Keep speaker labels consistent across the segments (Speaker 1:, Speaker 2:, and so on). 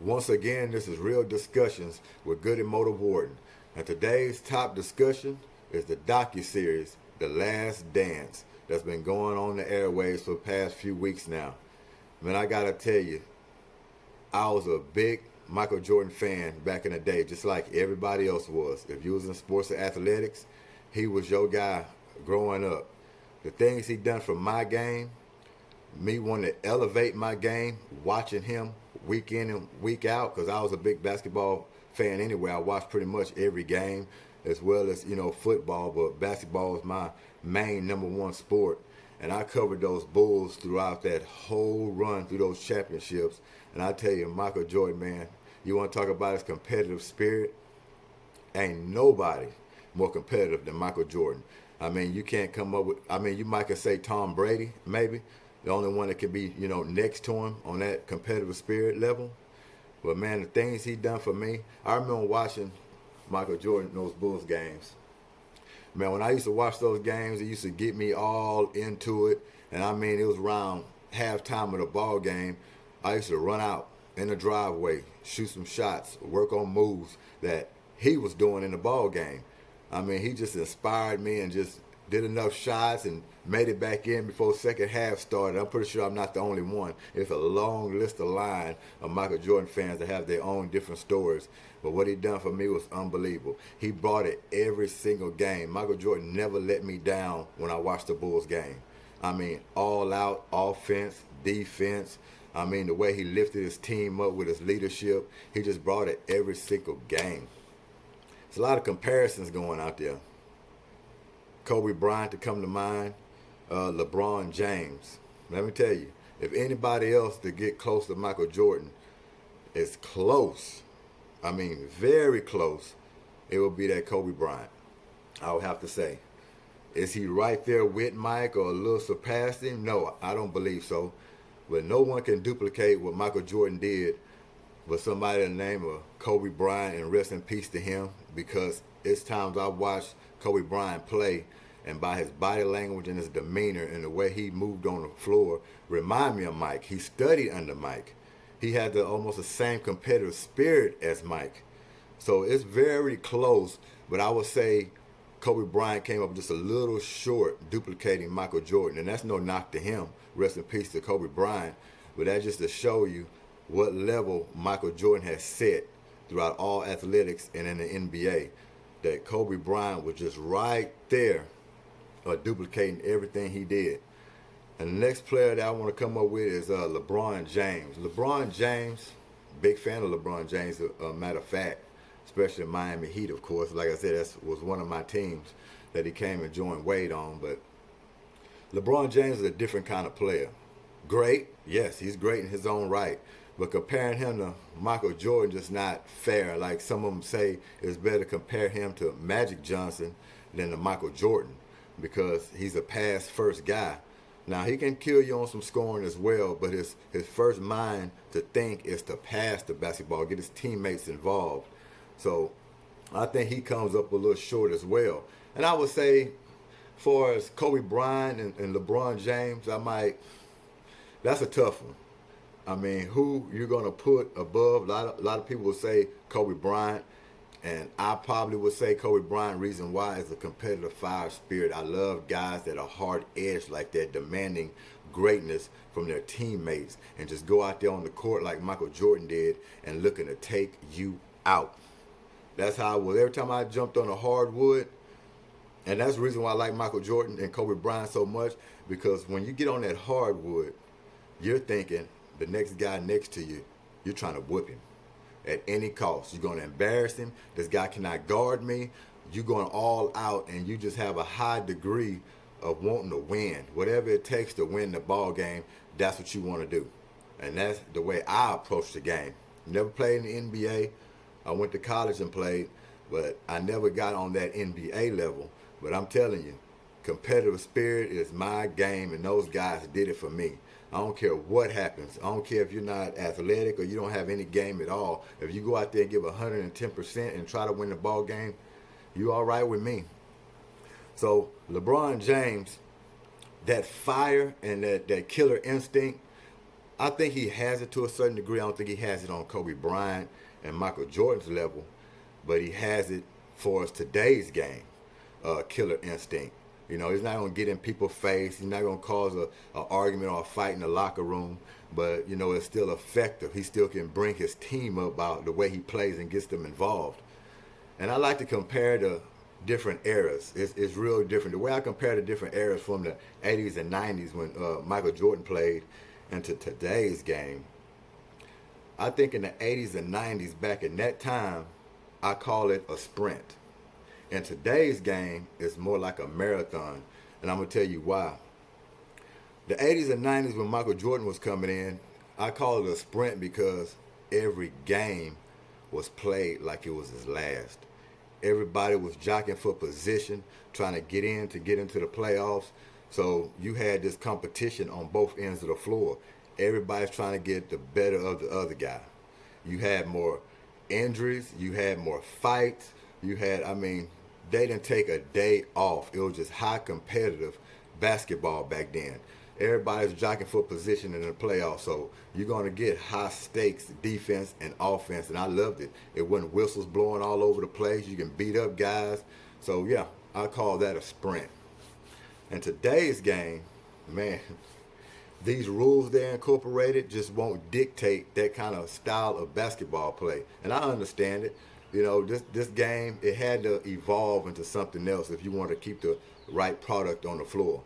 Speaker 1: Once again, this is Real Discussions with Goodymo the Warden. And today's top discussion is the docu-series, The Last Dance, that's been going on the airwaves for the past few weeks now. Man, I gotta tell you, I was a big Michael Jordan fan back in the day, just like everybody else was. If you was in sports or athletics, he was your guy growing up. The things he done for my game, me wanting to elevate my game, watching him week in and week out, because I was a big basketball fan anyway. I watched pretty much every game, as well as football, but basketball was my main number one sport. And I covered those Bulls throughout that whole run through those championships. And I tell you, Michael Jordan, man, you want to talk about his competitive spirit? Ain't nobody more competitive than Michael Jordan. I mean, you can't come up with, I mean, you might could say Tom Brady, maybe, the only one that could be, next to him on that competitive spirit level. But man, the things he done for me, I remember watching Michael Jordan those Bulls games. Man, when I used to watch those games, it used to get me all into it. And I mean, it was around halftime of the ball game. I used to run out in the driveway, shoot some shots, work on moves that he was doing in the ball game. I mean, he just inspired me and just did enough shots and made it back in before second half started. I'm pretty sure I'm not the only one. It's a long list of line of Michael Jordan fans that have their own different stories. But what he done for me was unbelievable. He brought it every single game. Michael Jordan never let me down when I watched the Bulls game. I mean, all out offense, defense. I mean, the way he lifted his team up with his leadership, he just brought it every single game. There's a lot of comparisons going out there. Kobe Bryant to come to mind, LeBron James. Let me tell you, if anybody else to get close to Michael Jordan is close, I mean very close, it would be that Kobe Bryant. I would have to say. Is he right there with Mike or a little surpassed him? No, I don't believe so. But no one can duplicate what Michael Jordan did with somebody in the name of Kobe Bryant, and rest in peace to him, because it's times I watched Kobe Bryant play, and by his body language and his demeanor and the way he moved on the floor, remind me of Mike. He studied under Mike. He had almost the same competitive spirit as Mike. So it's very close, but I would say Kobe Bryant came up just a little short duplicating Michael Jordan, and that's no knock to him. Rest in peace to Kobe Bryant. But that's just to show you what level Michael Jordan has set throughout all athletics and in the NBA. That Kobe Bryant was just right there duplicating everything he did. And the next player that I want to come up with is LeBron James. LeBron James, big fan of LeBron James, matter of fact, especially Miami Heat, of course. Like I said, that was one of my teams that he came and joined Wade on. But LeBron James is a different kind of player. Great, yes, he's great in his own right. But comparing him to Michael Jordan just not fair. Like some of them say, it's better to compare him to Magic Johnson than to Michael Jordan, because he's a pass first guy. Now he can kill you on some scoring as well, but his first mind to think is to pass the basketball, get his teammates involved. So I think he comes up a little short as well. And I would say, as far as Kobe Bryant and LeBron James, that's a tough one. I mean, who you're going to put above? A lot of people will say Kobe Bryant, and I probably would say Kobe Bryant. Reason why is a competitive fire spirit. I love guys that are hard-edged like that, demanding greatness from their teammates, and just go out there on the court like Michael Jordan did and looking to take you out. That's how I was. Every time I jumped on a hardwood, and that's the reason why I like Michael Jordan and Kobe Bryant so much, because when you get on that hardwood, you're thinking the next guy next to you, you're trying to whip him at any cost. You're going to embarrass him. This guy cannot guard me. You're going all out, and you just have a high degree of wanting to win. Whatever it takes to win the ball game, that's what you want to do. And that's the way I approach the game. Never played in the NBA. I went to college and played, but I never got on that NBA level. But I'm telling you, competitive spirit is my game, and those guys did it for me. I don't care what happens. I don't care if you're not athletic or you don't have any game at all. If you go out there and give 110% and try to win the ball game, you all right with me. So LeBron James, that fire and that killer instinct, I think he has it to a certain degree. I don't think he has it on Kobe Bryant and Michael Jordan's level, but he has it for us today's game. Killer instinct. You know, he's not gonna get in people's face. He's not gonna cause a argument or a fight in the locker room. But you know, it's still effective. He still can bring his team up by the way he plays and gets them involved. And I like to compare the different eras. It's real different. The way I compare the different eras from the 80s and 90s when Michael Jordan played into today's game, I think in the 80s and 90s, back in that time, I call it a sprint. In today's game, it's more like a marathon. And I'm going to tell you why. The 80s and 90s when Michael Jordan was coming in, I call it a sprint because every game was played like it was his last. Everybody was jockeying for position, trying to get into the playoffs. So you had this competition on both ends of the floor. Everybody's trying to get the better of the other guy. You had more injuries. You had more fights. They didn't take a day off. It was just high competitive basketball back then. Everybody's jockeying for position in the playoffs, so you're going to get high stakes defense and offense, and I loved it. It wasn't whistles blowing all over the place. You can beat up guys. So, yeah, I call that a sprint. In today's game, man, these rules they incorporated just won't dictate that kind of style of basketball play. And I understand it. You know, this game, it had to evolve into something else if you want to keep the right product on the floor.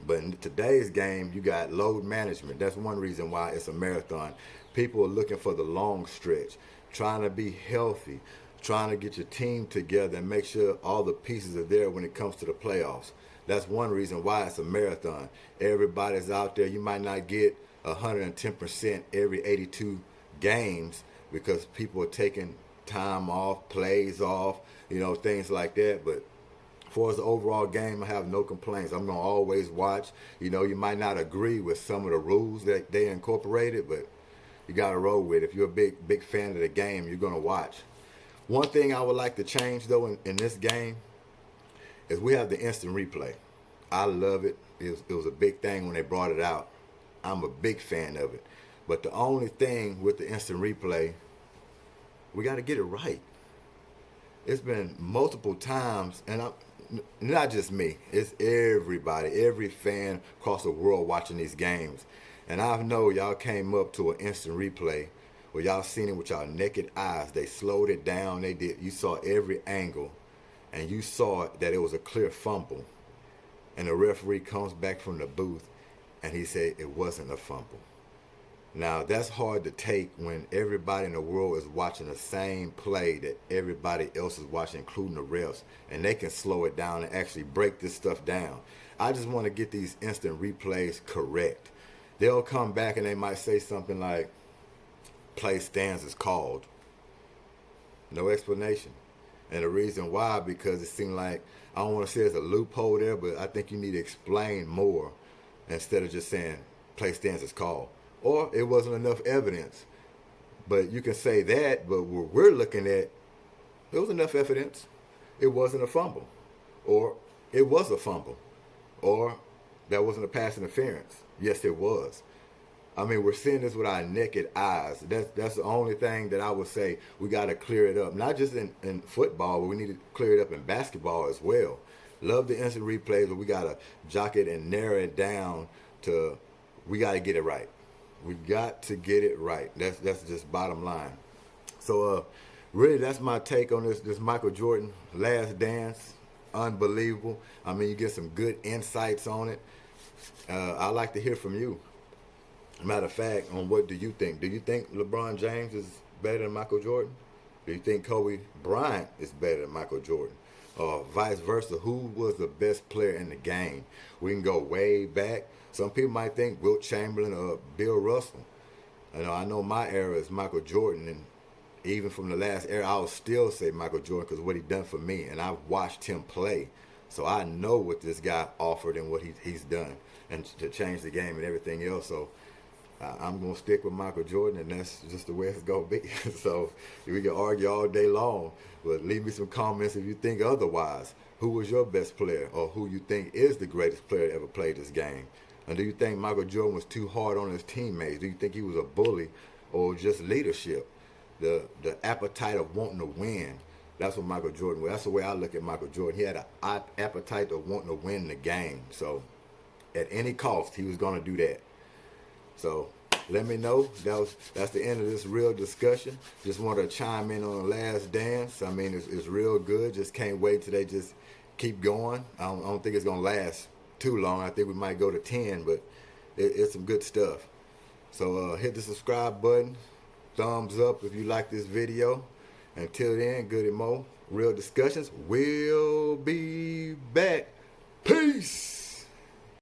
Speaker 1: But in today's game, you got load management. That's one reason why it's a marathon. People are looking for the long stretch, trying to be healthy, trying to get your team together and make sure all the pieces are there when it comes to the playoffs. That's one reason why it's a marathon. Everybody's out there. You might not get 110% every 82 games because people are taking time off, plays off, things like that. But as far as the overall game, I have no complaints. I'm going to always watch. You might not agree with some of the rules that they incorporated, but you got to roll with it. If you're a big fan of the game, you're going to watch. One thing I would like to change, though, in this game is we have the instant replay. I love it. It was a big thing when they brought it out. I'm a big fan of it. But the only thing with the instant replay, we got to get it right. It's been multiple times, and not just me. It's everybody, every fan across the world watching these games. And I know y'all came up to an instant replay where y'all seen it with y'all naked eyes. They slowed it down. You saw every angle, and you saw that it was a clear fumble. And the referee comes back from the booth, and he said it wasn't a fumble. Now, that's hard to take when everybody in the world is watching the same play that everybody else is watching, including the refs, and they can slow it down and actually break this stuff down. I just want to get these instant replays correct. They'll come back and they might say something like, play stands is called. No explanation. And the reason why, because it seemed like, I don't want to say there's a loophole there, but I think you need to explain more instead of just saying play stands is called. Or it wasn't enough evidence. But you can say that, but what we're looking at, there was enough evidence. It wasn't a fumble. Or it was a fumble. Or that wasn't a pass interference. Yes, it was. We're seeing this with our naked eyes. That's the only thing that I would say we got to clear it up. Not just in football, but we need to clear it up in basketball as well. Love the instant replays, but we got to jock it and narrow it down to we got to get it right. We got to get it right. That's just bottom line. So really, that's my take on this Michael Jordan Last Dance. Unbelievable. You get some good insights on it. I'd like to hear from you. Matter of fact, on what do you think? Do you think LeBron James is better than Michael Jordan? Do you think Kobe Bryant is better than Michael Jordan? Or vice versa, who was the best player in the game? We can go way back. Some people might think Wilt Chamberlain or Bill Russell. I know my era is Michael Jordan, and even from the last era, I would still say Michael Jordan because of what he done for me, and I've watched him play. So I know what this guy offered and what he's done and to change the game and everything else. So I'm going to stick with Michael Jordan, and that's just the way it's going to be. So we can argue all day long, but leave me some comments if you think otherwise. Who was your best player, or who you think is the greatest player to ever play this game? And do you think Michael Jordan was too hard on his teammates? Do you think he was a bully or just leadership? The appetite of wanting to win. That's what Michael Jordan was. That's the way I look at Michael Jordan. He had an appetite of wanting to win the game. So at any cost, he was going to do that. So let me know. That's the end of this real discussion. Just want to chime in on The Last Dance. I mean, it's real good. Just can't wait till they just keep going. I don't think it's going to last too long. I think we might go to 10, but it's some good stuff. So hit the subscribe button. Thumbs up if you like this video. Until then, Goodymo, real discussions. We'll be back. Peace.